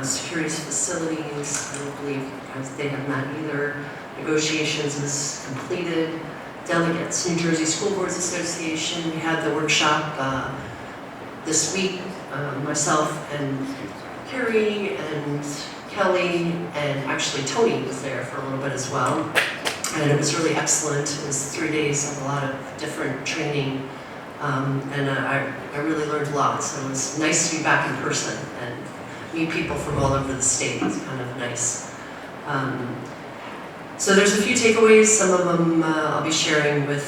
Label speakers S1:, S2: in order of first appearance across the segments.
S1: securities facilities, I don't believe they have met either. Negotiations is completed. Delegates, New Jersey School Boards Association, we had the workshop this week. Myself and Carrie and Kelly and actually Tony was there for a little bit as well. And it was really excellent. It was 3 days of a lot of different training. I really learned a lot. So it was nice to be back in person and meet people from all over the state. It's kind of nice. So there's a few takeaways. Some of them I'll be sharing with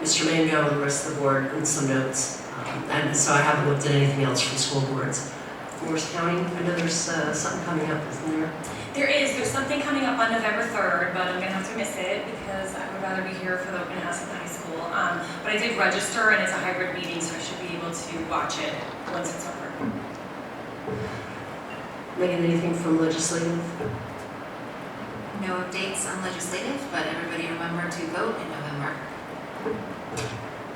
S1: Mr. Mango and the rest of the board and some notes. And so I haven't looked at anything else from school boards. Morris County, I know there's something coming up, isn't there?
S2: There's something coming up on November 3rd, but I'm going to have to miss it because I would rather be here for the open house at the high school. But I did register and it's a hybrid meeting, so I should be able to watch it once it's over.
S1: Megan, anything from legislative?
S3: No updates on legislative, but everybody remember to vote in November.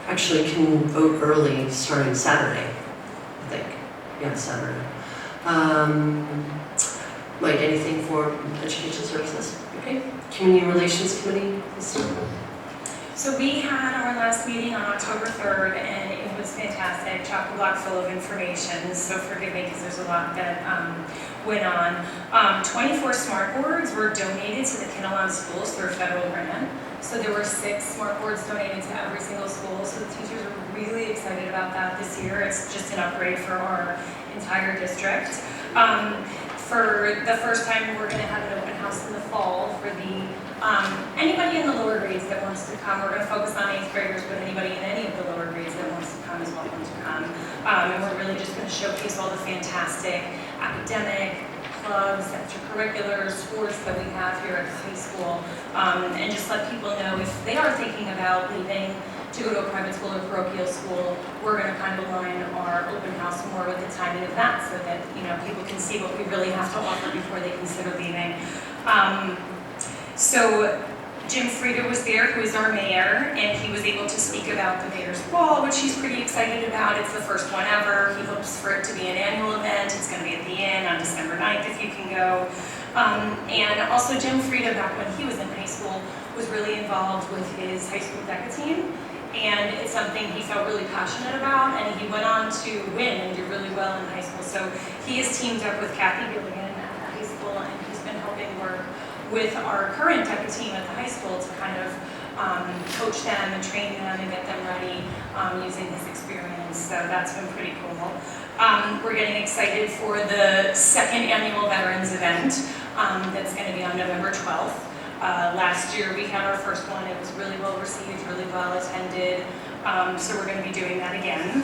S1: Actually, you can vote early starting Saturday, I think. Yeah, Saturday. Mike, anything for education services? Okay. Community Relations Committee?
S2: So we had our last meeting on October 3rd, and it was fantastic, chock-a-block full of information, so forgive me because there's a lot that went on. 24 smart boards were donated to the Kinnelon schools through a federal grant. So there were 6 smart boards donated to every single school, so the teachers are really excited about that this year. It's just an upgrade for our entire district. For the first time, we're going to have an open house in the fall for the anybody in the lower grades that wants to come. We're going to focus on 8th graders, but anybody in any of the lower grades that wants to come is welcome to come. And we're really just going to showcase all the fantastic academic clubs, extracurriculars, sports that we have here at the high school, and just let people know if they are thinking about leaving to go to a private school or parochial school, we're going to kind of align our open house more with the timing of that so that people can see what we really have to offer before they consider leaving. So Jim Frieda was there, who is our mayor, and he was able to speak about the Mayor's Ball, which he's pretty excited about. It's the first one ever. He hopes for it to be an annual event. It's going to be at the Inn on December 9th if you can go. And also Jim Frieda, back when he was in high school, was really involved with his high school DECA team. And it's something he felt really passionate about, and he went on to win and do really well in high school. So he has teamed up with Kathy Gilligan at the high school, and he's been helping work with our current DECA team at the high school to kind of coach them and train them and get them ready using his experience. So that's been pretty cool. We're getting excited for the 2nd annual Veterans event that's going to be on November 12th. Last year we had our first one. It was really well received, really well attended. So we're going to be doing that again.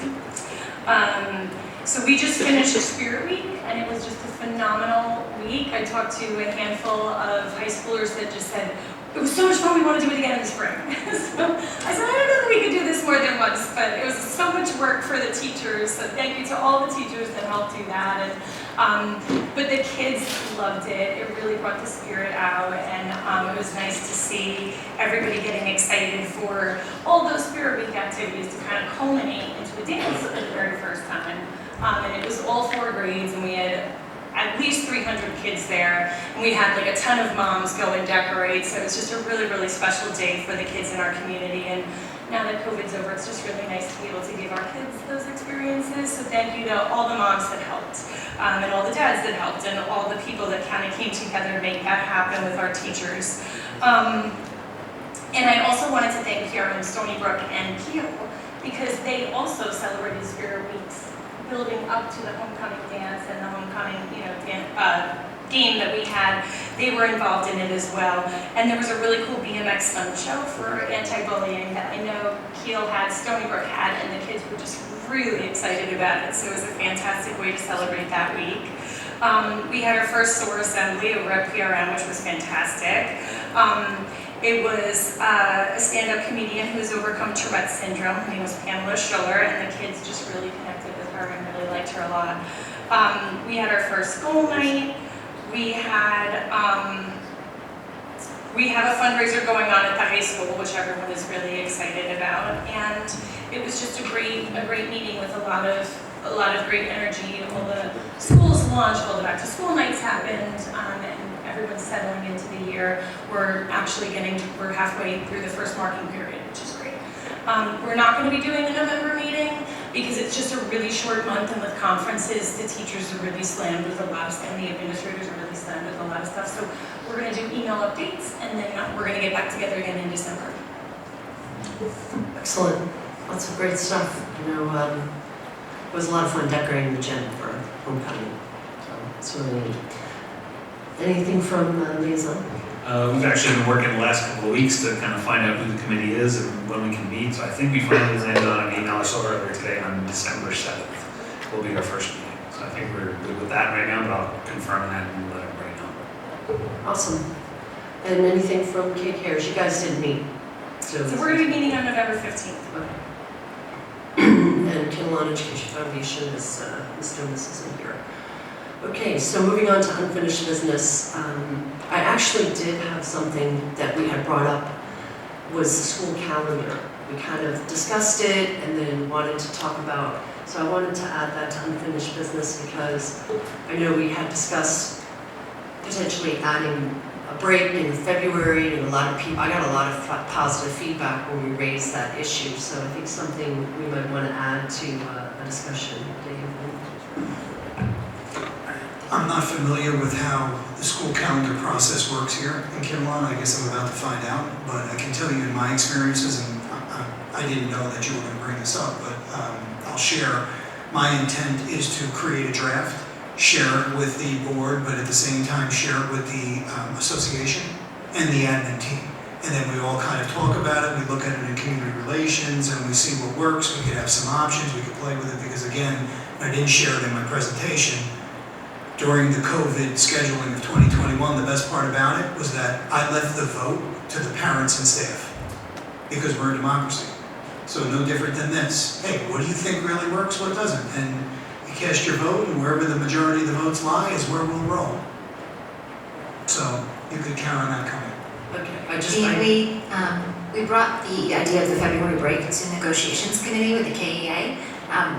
S2: So we just finished Spirit Week, and it was just a phenomenal week. I talked to a handful of high schoolers that just said, it was so much fun, we want to do it again in the spring. So I said, I don't know that we could do this more than once, but it was so much work for the teachers. So thank you to all the teachers that helped do that. And, but the kids loved it. It really brought the spirit out, and it was nice to see everybody getting excited for all those Spirit Week activities to kind of culminate into a dance for the very first time. And it was all 4 grades, and we had at least 300 kids there, and we had like a ton of moms go and decorate, so it was just a really, really special day for the kids in our community. And now that COVID's over, it's just really nice to be able to give our kids those experiences. So thank you to all the moms that helped, and all the dads that helped, and all the people that kind of came together to make that happen with our teachers. And I also wanted to thank here in Stony Brook and Kiel, because they also celebrated Spirit Weeks, building up to the homecoming dance and the homecoming, game that we had. They were involved in it as well. And there was a really cool BMX stunt show for anti-bullying that I know Kiel had, Stony Brook had, and the kids were just really excited about it. So it was a fantastic way to celebrate that week. We had our first SOAR assembly over at PRM, which was fantastic. It was a stand-up comedian who's overcome Tourette's syndrome. Her name was Pamela Schuller, and the kids just really connected with her and really liked her a lot. We had our first goal night. We have a fundraiser going on at the high school, which everyone is really excited about, and it was just a great meeting with a lot of a lot of great energy. All the schools launched, all the back to school nights happened, and everyone's settling into the year. We're halfway through the first marking period, which is great. We're not going to be doing a November meeting because it's just a really short month, and with conferences, the teachers are really slammed with a lot of stuff, and the administrators are really slammed with a lot of stuff. So we're going to do email updates, and then we're going to get back together again in December.
S1: Excellent. Lots of great stuff. You know, it was a lot of fun decorating the gym for homecoming. So it's really neat. Anything from Liaison?
S4: We've actually been working the last couple of weeks to kind of find out who the committee is and when we can meet. So I think we finally landed on an email I saw earlier today on December 7th. Will be our first meeting. So I think we're good with that right now, but I'll confirm that and let everybody know.
S1: Awesome. And anything from Kate Cares? You guys didn't meet.
S2: So we're going to be meeting on November 15th.
S1: Okay. And Kinnelon Education Foundation is doing this isn't here. Okay, so moving on to unfinished business. I actually did have something that we had brought up was the school calendar. We kind of discussed it and then wanted to talk about, so I wanted to add that to unfinished business because I know we had discussed potentially adding a break in February, and a lot of people, I got a lot of positive feedback when we raised that issue, so I think something we might want to add to a discussion.
S5: I'm not familiar with how the school calendar process works here in Kinnelon. I guess I'm about to find out, but I can tell you in my experiences, and I didn't know that you were going to bring this up, but I'll share. My intent is to create a draft, share it with the board, but at the same time share it with the association and the admin team. And then we all kind of talk about it, we look at it in community relations, and we see what works. We could have some options, we could play with it, because again, I didn't share it in my presentation. During the COVID scheduling of 2021, the best part about it was that I left the vote to the parents and staff, because we're a democracy. So no different than this. Hey, what do you think really works, what doesn't? And you cast your vote, and wherever the majority of the votes lie is where we'll roll. So you could count on that coming.
S1: Okay,
S3: We brought the idea of the February break to negotiations committee with the KEA.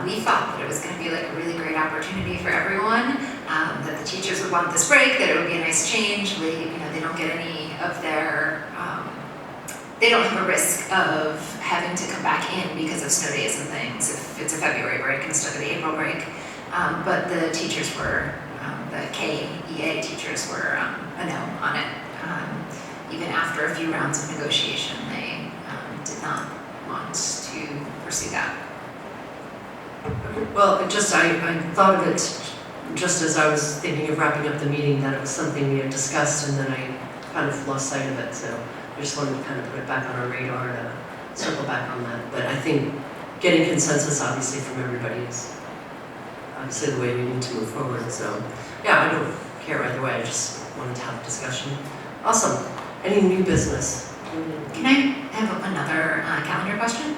S3: We thought that it was going to be like a really great opportunity for everyone, that the teachers would want this break, that it would be a nice change. They don't get any of their, they don't have a risk of having to come back in because of snow days and things if it's a February break instead of the April break. But the teachers were, the KEA teachers were a no on it. Even after a few rounds of negotiation, they did not want to pursue that.
S1: well, I thought of it just as I was thinking of wrapping up the meeting, that it was something we had discussed, and then I kind of lost sight of it, so I just wanted to kind of put it back on our radar to circle back on that. But I think getting consensus, obviously, from everybody is obviously the way we need to move forward. So, yeah, I don't care either way. I just wanted to have a discussion. Awesome. Any new business?
S3: Can I have another calendar question?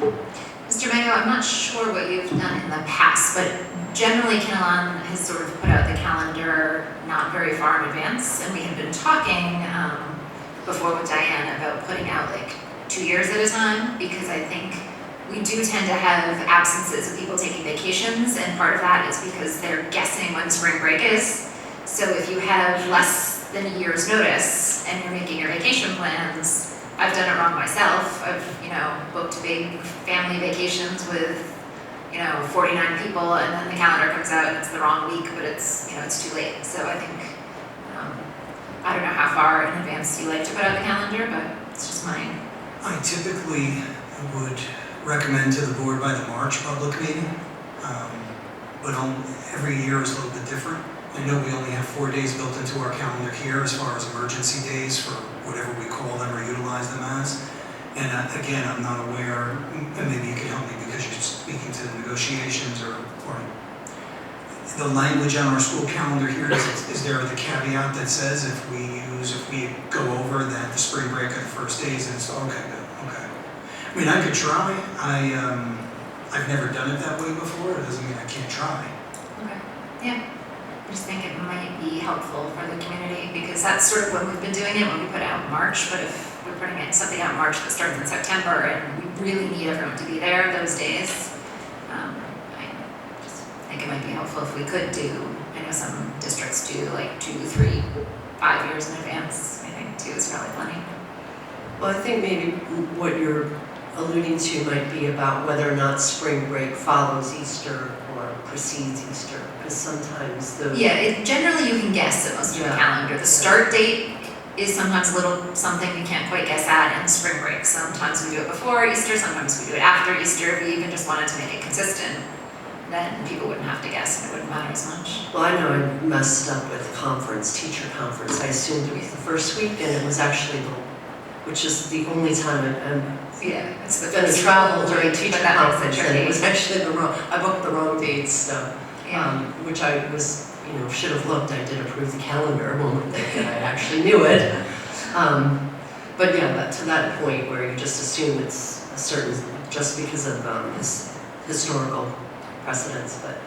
S3: Mr. Mayo, I'm not sure what you've done in the past, but generally Kinnelon has sort of put out the calendar not very far in advance, and we had been talking before with Diane about putting out like 2 years at a time, because I think we do tend to have absences of people taking vacations, and part of that is because they're guessing when spring break is. So if you have less than a year's notice and you're making your vacation plans, I've done it wrong myself. I've, booked big family vacations with, 49 people, and then the calendar comes out and it's the wrong week, but it's, it's too late. So I think, I don't know how far in advance you like to put out the calendar, but it's just mine.
S5: I typically would recommend to the board by the March public meeting, but every year is a little bit different. I know we only have 4 days built into our calendar here as far as emergency days for whatever we call them or utilize them as. And again, I'm not aware, and maybe you can help me because you're speaking to the negotiations or the language on our school calendar here. Is there the caveat that says if we go over that the spring break are the first days, and it's okay, good, okay. I mean, I could try. I've never done it that way before. It doesn't mean I can't try.
S3: Okay, yeah. I just think it might be helpful for the community, because that's sort of when we've been doing it, when we put out in March. But if we're putting something out in March that starts in September and we really need everyone to be there those days, think it might be helpful if we could do, I know some districts do like 2, 3, 5 years in advance. I think 2 is probably plenty.
S1: Well, I think maybe what you're alluding to might be about whether or not spring break follows Easter or precedes Easter, because sometimes the.
S3: Yeah, generally you can guess at most of the
S1: Yeah.
S3: calendar. The start date is sometimes a little something you can't quite guess at, and spring break. Sometimes we do it before Easter, sometimes we do it after Easter. If we even just wanted to make it consistent, then people wouldn't have to guess and it wouldn't matter as much.
S1: Well, I know I messed up with teacher conference. I assumed it was the first week, and it was actually which is the only time I'm
S3: Yeah, it's the
S1: going to
S3: first
S1: travel
S3: week,
S1: during
S3: but
S1: teacher
S3: that makes it
S1: conference, and
S3: tricky.
S1: it was actually I booked the wrong dates, so,
S3: Yeah.
S1: which I was, should have looked. I did approve the calendar when I actually knew it. But yeah, to that point where you just assume it's a certain, just because of this historical precedence, but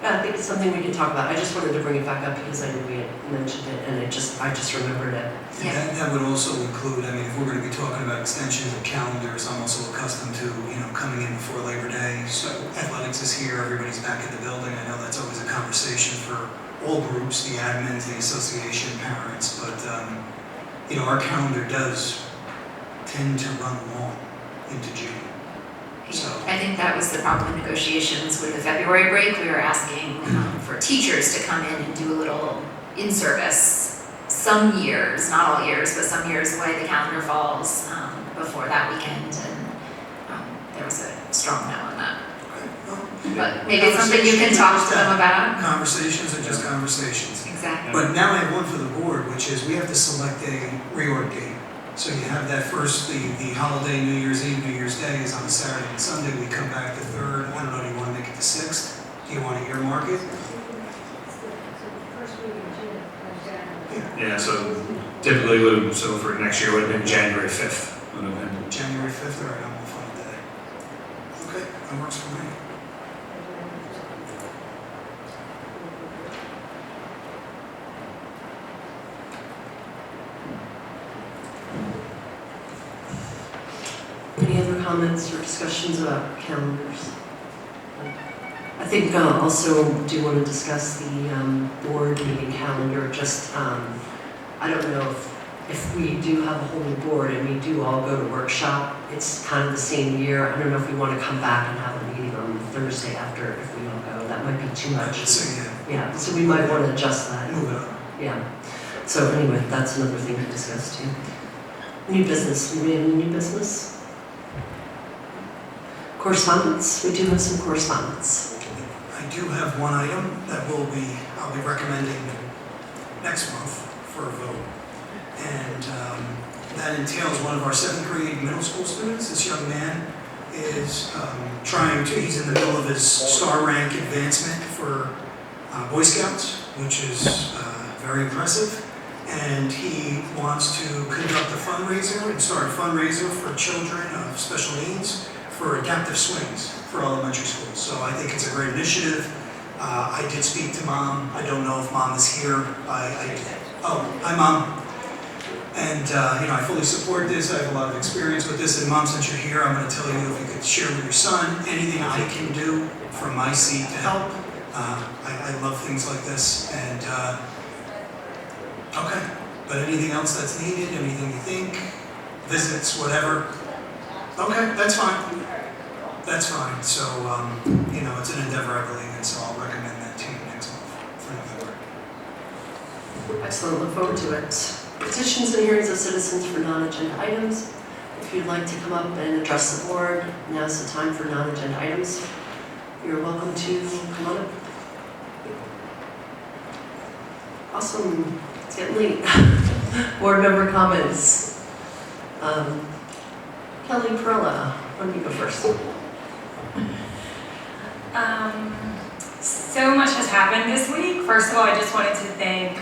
S1: yeah, I think it's something we can talk about. I just wanted to bring it back up because I knew we had mentioned it, and I just remembered it.
S3: Yeah.
S5: That would also include, I mean, if we're going to be talking about extensions of calendars, I'm also accustomed to, coming in before Labor Day. So athletics is here, everybody's back in the building. I know that's always a conversation for all groups, the admins, the association, parents, but, our calendar does tend to run long into June. So.
S3: I think that was the problem in negotiations with the February break. We were asking for teachers to come in and do a little in-service some years, not all years, but some years the way the calendar falls before that weekend, and there was a strong no on that. But maybe it's something you can talk to them about.
S5: Conversations are just conversations.
S3: Exactly.
S5: But now I have one for the board, which is we have to select a reorg date. So you have that first, the holiday, New Year's Eve, New Year's Day is on Saturday and Sunday. We come back the 3rd. I don't know, do you want to make it the 6th? Do you want to earmark it?
S4: Yeah, so typically, so for next year would have been January 5th. Would have been.
S5: January 5th, all right, I'm gonna find that. Okay, that works for me.
S1: Any other comments or discussions about calendars? I think also do want to discuss the board meeting calendar. Just I don't know if we do have a whole new board and we do all go to workshop. It's kind of the same year. I don't know if we want to come back and have a meeting on Thursday after if we all go. That might be too much.
S5: So,
S1: Yeah, so we might want to adjust that.
S5: move it up.
S1: Yeah. So anyway, that's another thing to discuss too. New business. Do we have any new business? Correspondence. We do have some correspondence.
S5: I do have one item that I'll be recommending next month for a vote. And that entails one of our 7th grade middle school students. This young man is he's in the middle of his star rank advancement for Boy Scouts, which is very impressive. And he wants to conduct a fundraiser and start a fundraiser for children of special needs for adaptive swings for elementary schools. So I think it's a great initiative. I did speak to Mom. I don't know if Mom is here. Hi Mom. And I fully support this. I have a lot of experience with this. And Mom, since you're here, I'm going to tell you if you could share with your son anything I can do from my seat to help. I love things like this. And okay, but anything else that's needed, anything you think, visits, whatever. Okay, that's fine. That's fine. So, it's an endeavor I believe in, so I'll recommend that to you next month for November.
S1: Excellent, look forward to it. Petitions and hearings of citizens for non-agenda items. If you'd like to come up and address the board, now's the time for non-agenda items. You're welcome to come on up. Awesome, it's getting late. Board member comments. Kelly Perella, why don't you go first?
S2: So much has happened this week. First of all, I just wanted to thank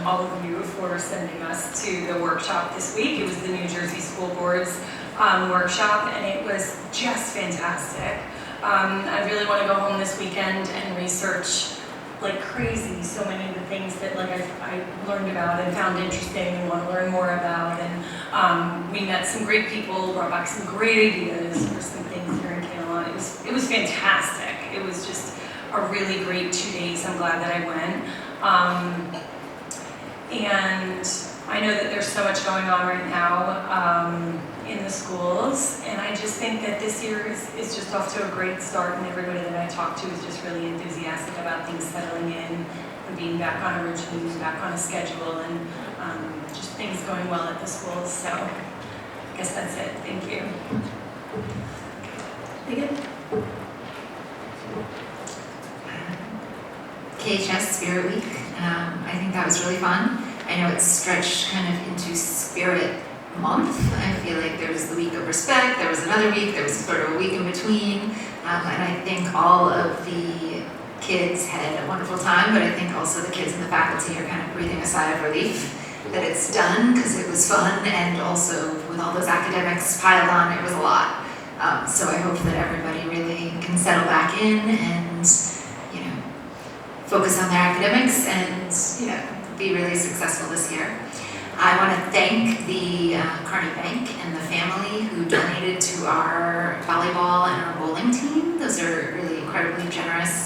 S2: all of you for sending us to the workshop this week. It was the New Jersey School Board's workshop, and it was just fantastic. I really want to go home this weekend and research like crazy so many of the things that I learned about and found interesting and want to learn more about. And we met some great people, brought back some great ideas for some things here in Kinnelon. It was fantastic. It was just a really great 2 days. I'm glad that I went. And I know that there's so much going on right now in the schools, and I just think that this year is just off to a great start, and everybody that I talked to is just really enthusiastic about things settling in and being back on a routine, back on a schedule, and just things going well at the schools. So I guess that's it. Thank you.
S1: Megan?
S3: KHS Spirit Week. I think that was really fun. I know it's stretched kind of into Spirit Month. I feel like there was the week of respect, there was another week, there was sort of a week in between. And I think all of the kids had a wonderful time, but I think also the kids and the faculty are kind of breathing a sigh of relief that it's done, because it was fun, and also with all those academics piled on, it was a lot. So I hope that everybody really can settle back in and, you know, focus on their academics and, you know, be really successful this year. I want to thank the Carney Bank and the family who donated to our volleyball and our bowling team. Those are really incredibly generous